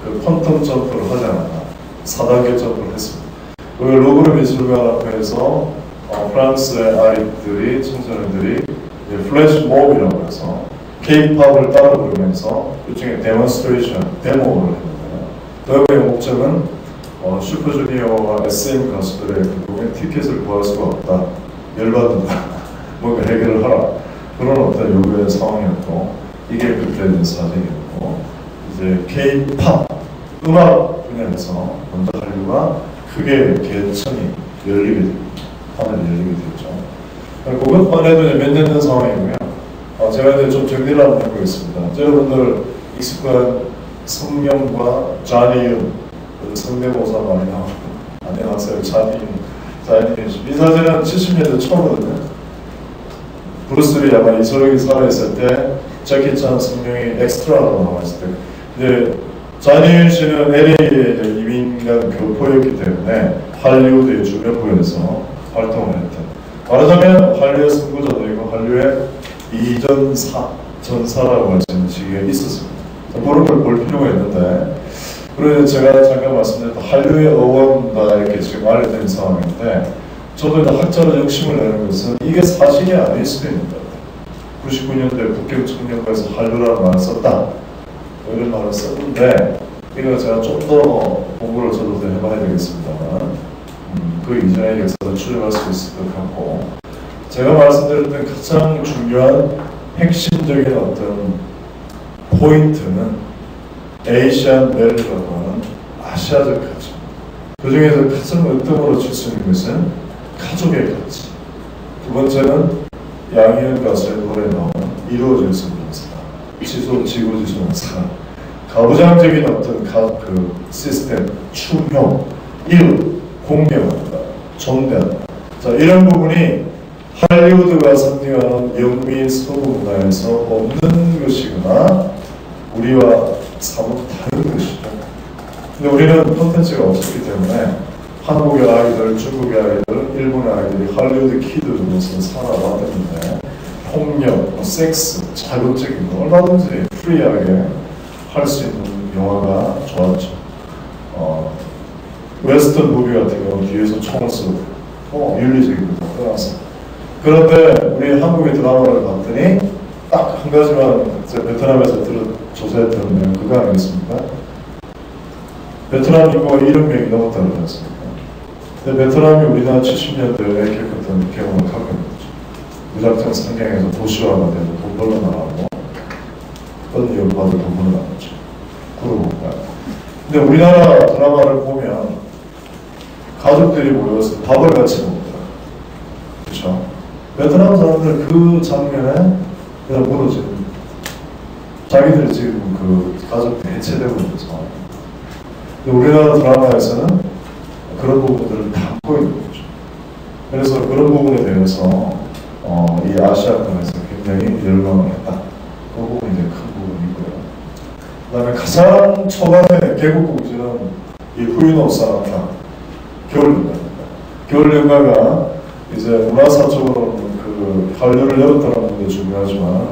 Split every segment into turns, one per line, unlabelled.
그 퀀텀 점프를 하지 않았나. 4단계 점프를 했습니다. 그 루브르 미술관 앞에서 프랑스의 아이들이, 청소년들이 플래시 몹이라고 해서 K-팝을 따라 부르면서 일종의 데몬스트레이션, 데모를 했는데요. 데모의 목적은 슈퍼주니어와 SM 가수들의 결국엔 티켓을 구할 수가 없다. 열받는다. 뭔가 해결을 하라. 그런 어떤 요구의 상황이었고, 이게 그때 된 사진이었고, 이제 K-팝, 음악 분야에서 먼저 한류가 크게 개천이 열리게 됩니다. 하늘이 열리게 되죠. 그것만 해도 몇 년 된 상황이고요. 제가 이제 좀 정리를 한번 해보겠습니다. 여러분들 익숙한 성명과 자니윤, 성대모사 많이 나오고, 안녕하세요, 자니윤 씨. 이 사진은 70년대 초거든요. 브루스리 아마 이소룡이 살아있을 때, 재키 찬 성명이 엑스트라라고 나와있을 때, 이제 자니윤 씨는 LA의 이민간 교포였기 때문에 할리우드의 주변부에서 활동을 했던, 말하자면 할리우드 승부조도 있고 할리우드의 전사라고 할 수 있는 시기가 있었습니다. 그런 걸 볼 필요가 있는데, 그래서 제가 잠깐 말씀드렸던 한류의 어원다 이렇게 지금 알려진 상황인데, 저도 이제 학자로 욕심을 내는 것은 이게 사실이 아닐 수도 있는 것 같아요. 99년도에 북경 청년과에서 한류라는 말을 썼다, 이런 말을 썼는데, 이거 제가 좀 더 공부를 저도 더 해봐야 되겠습니다만, 그 이전의 역사를 추적할 수 있을 것 같고, 제가 말씀드렸던 가장 중요한 핵심적인 어떤 포인트는 에이시안 밸리라고 하는 아시아적 가치. 그 중에서 가장 으뜸으로 칠 수 있는 것은 가족의 가치. 두 번째는 양희은 가수의 노래에 나오는 이루어질 수 없는 사랑, 지고지순한 사랑. 가부장적인 어떤 그 시스템, 충효, 일, 공경한다, 존대한다. 자, 이런 부분이 할리우드가 선택하는 영미 서구 문화에서 없는 것이거나 우리와 사뭇 다른 것이죠. 근데 우리는 콘텐츠가 없었기 때문에 한국의 아이들, 중국의 아이들, 일본의 아이들이 할리우드 키드로서 살아왔는데 폭력, 섹스, 자극적인 거 얼마든지 프리하게 할 수 있는 영화가 좋았죠. 웨스턴 무비 같은 경우 뒤에서 총을 쏘고 윤리적이고 떠나서. 그런데 우리 한국의 드라마를 봤더니 딱 한 가지만 베트남에서 조사했던 내용 그거 아니겠습니까? 베트남 인구가 1억 명이 넘었다고 하지 않습니까? 근데 베트남이 우리나라 70년대에 겪었던 경험을 갖고 있는 거죠. 무작정 상경에서 도시화가 되고 돈 벌러 나가고 어떤 이유를 받아 돈 벌러 나갔죠. 그러고 근데 우리나라 드라마를 보면 가족들이 모여서 밥을 같이 먹더라. 그렇죠? 베트남 사람들 그 장면에 그냥 무너지는, 자기들이 지금 그 가족들이 해체되고 있는 상황입니다. 근데 우리나라 드라마에서는 그런 부분들을 담고 있는 거죠. 그래서 그런 부분에 대해서 이 아시아권에서 굉장히 열광을 했다. 그 부분이 이제 큰 부분이고요. 그 다음에 가장 초반에 개국 공지는 이 후이노 사나타 겨울연가입니다. 겨울연가가 이제 문화사 쪽으로 그 한류를 열었다는 부분도 중요하지만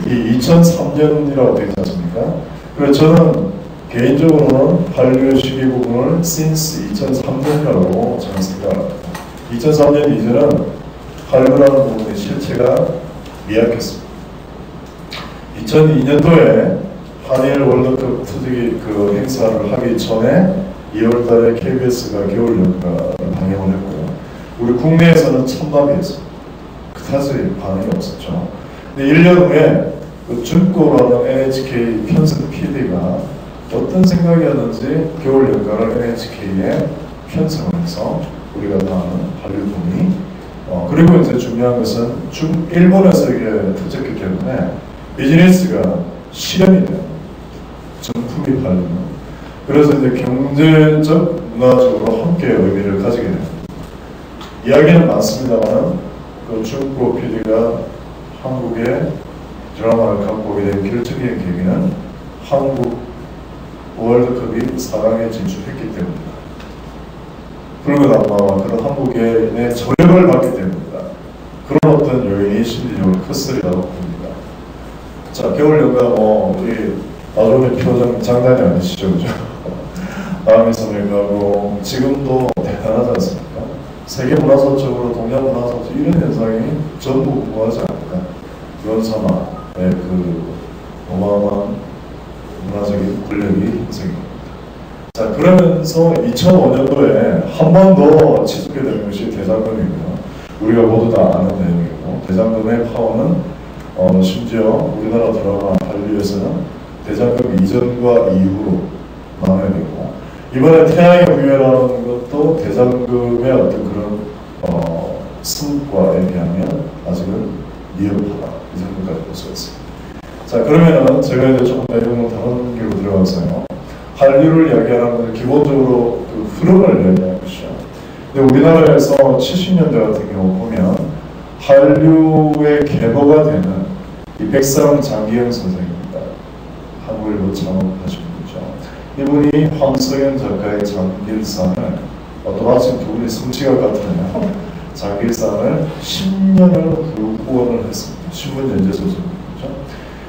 이 2003년이라고 되어 있지 않습니까? 그래서 저는 개인적으로는 한류의 시기 부분을 since 2003년이라고 저는 생각합니다. 2003년 이전은 한류라는 부분의 실체가 미약했습니다. 2002년도에 한일 월드컵 투기 그 행사를 하기 전에 2월달에 KBS가 겨울연가를 방영을 했고, 우리 국내에서는 천밤이었습니다. 그다지 반응이 없었죠. 근데 1년 후에 그 준꼬라는 NHK 편성 PD가 어떤 생각이었는지 겨울연가를 NHK에 편성을 해서 우리가 다 아는 한류붐이 그리고 이제 중요한 것은 일본에서 이게 터졌기 때문에 비즈니스가 실현이 돼요. 정품이 팔리는. 그래서 이제 경제적, 문화적으로 함께 의미를 가지게 됩니다. 이야기는 많습니다만 그 중국 PD가 한국의 드라마를 갖고 오게 된 결정적인 계기는 한국 월드컵이 4강에 진출했기 때문입니다. 그러고 나서 그런 한국의 저력을 받기 때문입니다. 그런 어떤 요인이 심리적으로 컸으리라고 봅니다. 자, 겨울연가 우리 나중에 표정 장난이 아니시죠, 그죠? 남에서 가고 지금도 대단하지 않습니까? 세계 문화사적으로 동양 문화사적 이런 현상이 전부 공부하지 않을까? 연사마의 그 어마어마한 문화적인 권력이 형성입니다. 자, 그러면서 2005년도에 한 번 더 지속되는 것이 대장금이고요. 우리가 모두 다 아는 내용이고, 대장금의 파워는 심지어 우리나라 드라마 한류에서는 대장금 이전과 이후로 나눠야 되고, 이번에 태양의 후예라는 것도 대장금의 어떤 그런 승과에 비하면 아직은 미흡하다, 이 정도까지 볼 수 있습니다. 자, 그러면은 제가 이제 조금 내용을 다른 길로 들어가서요, 한류를 이야기하는 기본적으로 그 흐름을 이야기하는 것이죠. 근데 우리나라에서 70년대 같은 경우 보면 한류의 계보가 되는 이 백상 장기영 선생입니다. 한국일보 창업하신 분이죠. 이분이 황석연 작가의 장길산을 마침 두 분이 성취가 같으네요. 장길산을 10년을 그 후원을 했습니다. 신문 연재 소설이죠.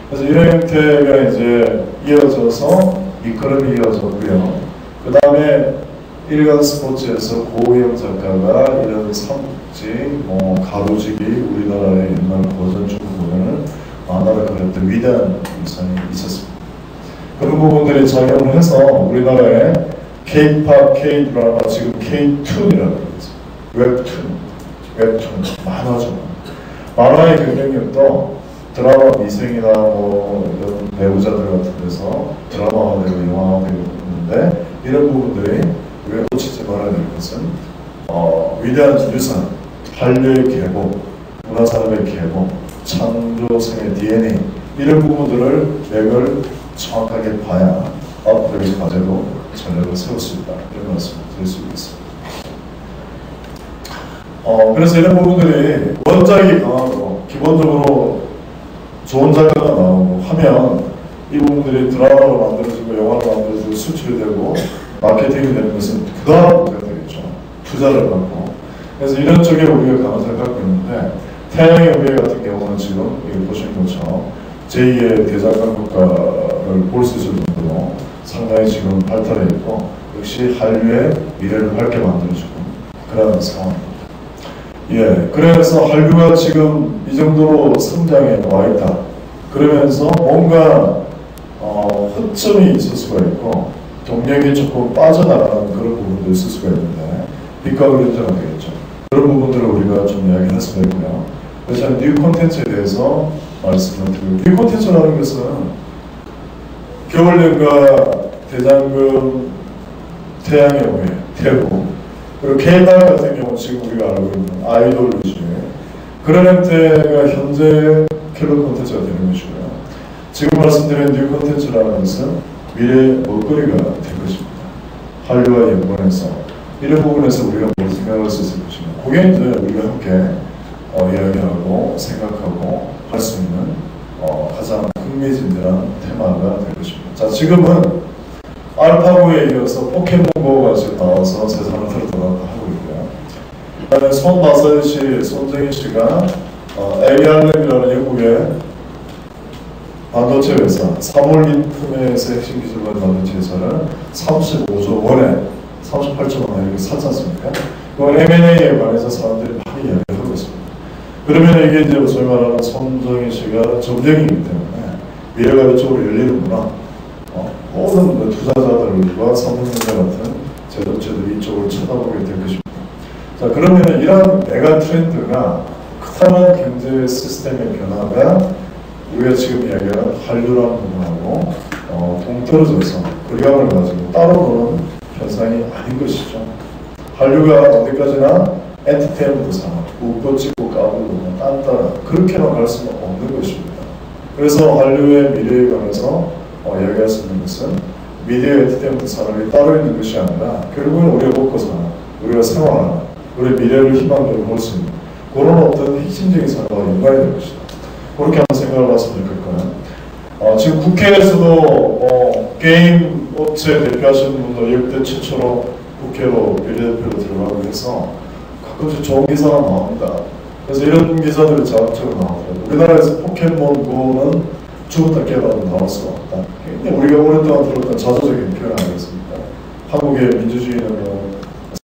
그래서 이런 형태가 이제 이어져서 미끄럼이 이어졌고요. 그 다음에 일간 스포츠에서 고우영 작가가 이런 삼국지, 가로지기, 우리나라의 옛날 고전 중국 보면은 만화를 그렸던 위대한 일상이 있었습니다. 그런 부분들이 작용을 해서 우리나라의 K-팝, K-드라마, 지금 K-툰이라고 하죠. 웹툰, 만화죠. 만화의 경쟁력도 드라마 미생이나 이런 배우자들 같은 데서 드라마화되고 영화화되고 있는데, 이런 부분들이 우리가 놓치지 말아야 될 것은 위대한 유산, 한류의 계보, 문화산업의 계보, 창조성의 DNA, 이런 부분들을 맥을 정확하게 봐야 앞으로의 과제로 전략을 세울 수 있다, 이런 말씀을 드릴 수 있겠습니다. 그래서 이런 부분들이 원작이 강하고 기본적으로 좋은 작가가 나오고 하면 이 부분들이 드라마로 만들어지고 영화로 만들어지고 수출이 되고 마케팅이 되는 것은 그 다음 문제가 되겠죠. 투자를 받고. 그래서 이런 쪽에 우리가 강화를 갖고 있는데, 태양의 후예 같은 경우는 지금 보시는 것처럼 제2의 대장간 국가를 볼 수 있을 정도로 상당히 지금 발달해 있고, 역시 한류의 미래를 밝게 만들어주고 그런 상황입니다. 예, 그래서 한류가 지금 이 정도로 성장해 와 있다. 그러면서 뭔가 허점이 있을 수가 있고 동력이 조금 빠져나가는 그런 부분도 있을 수가 있는데, 빛과 그림자가 되겠죠. 그런 부분들을 우리가 좀 이야기를 할 수가 있고요. 그래서 뉴 콘텐츠에 대해서 말씀을 드리고, 뉴 콘텐츠라는 것은 겨울연가, 대장금, 태양의 후예, 태국, 그리고 K-팝 같은 경우 지금 우리가 알고 있는 아이돌 위주의 그런 형태가 현재 킬러 콘텐츠가 되는 것이고요. 지금 말씀드린 뉴 콘텐츠라는 것은 미래의 먹거리가 될 것입니다. 한류와 연관해서 이런 부분에서 우리가 뭘 생각할 수 있을 것인가, 그게 이제 우리가 함께 이야기하고 생각하고 할 수 있는 가장 흥미진진한 테마가 될 것입니다. 자, 지금은 알파고에 이어서 포켓몬고가 지금 나와서 세상을 들어가고 하고 있고요. 그다음에 손마사일 씨, 손정희 씨가 ARM이라는 영국의 반도체 회사, 사몰린품에서 핵심 기술을 가진 반도체 회사를 35조 원에 38조 원에 이렇게 샀지 않습니까? 그건 M&A에 관해서 사람들이 많이 이야기를 하고 있습니다. 그러면 이게 이제 소위 말하는 손정희 씨가 점쟁이기 때문에 미래가 이쪽으로 열리는구나. 모든 투자자들과 삼성전자 같은 제조업체들이 이쪽을 쳐다보게 될 것입니다. 자, 그러면 이러한 메가 트렌드가 크다란 경제 시스템의 변화가 우리가 지금 이야기하는 한류라는 부분하고 동떨어져서 거리감을 가지고 따로 노는 현상이 아닌 것이죠. 한류가 어디까지나 엔터테인먼트 산업, 웃고 찍고 까불고 딴따라 그렇게만 갈 수는 없는 것입니다. 그래서 한류의 미래에 관해서 이야기할 수 있는 것은 미디어 엔터테인먼트 산업이 따로 있는 것이 아니라 결국은 우리가 먹고 사는, 우리가 생활하는, 우리의 미래를 희망적으로 볼 수 있는 그런 어떤 핵심적인 산업과 연관이 될 것이다. 그렇게 한번 생각을 봤으면 좋겠고요. 지금 국회에서도 게임 업체 대표하시는 분도 역대 최초로 국회로 비례대표로 들어가고 해서 가끔씩 좋은 기사가 나옵니다. 그래서 이런 기사들이 자극적으로 나오더라고요. 우리나라에서 포켓몬고는 죽었다 깨어나도 나올 수가 없다. 굉장히 우리가 오랫동안 들었던 자조적인 표현 아니겠습니까? 한국의 민주주의는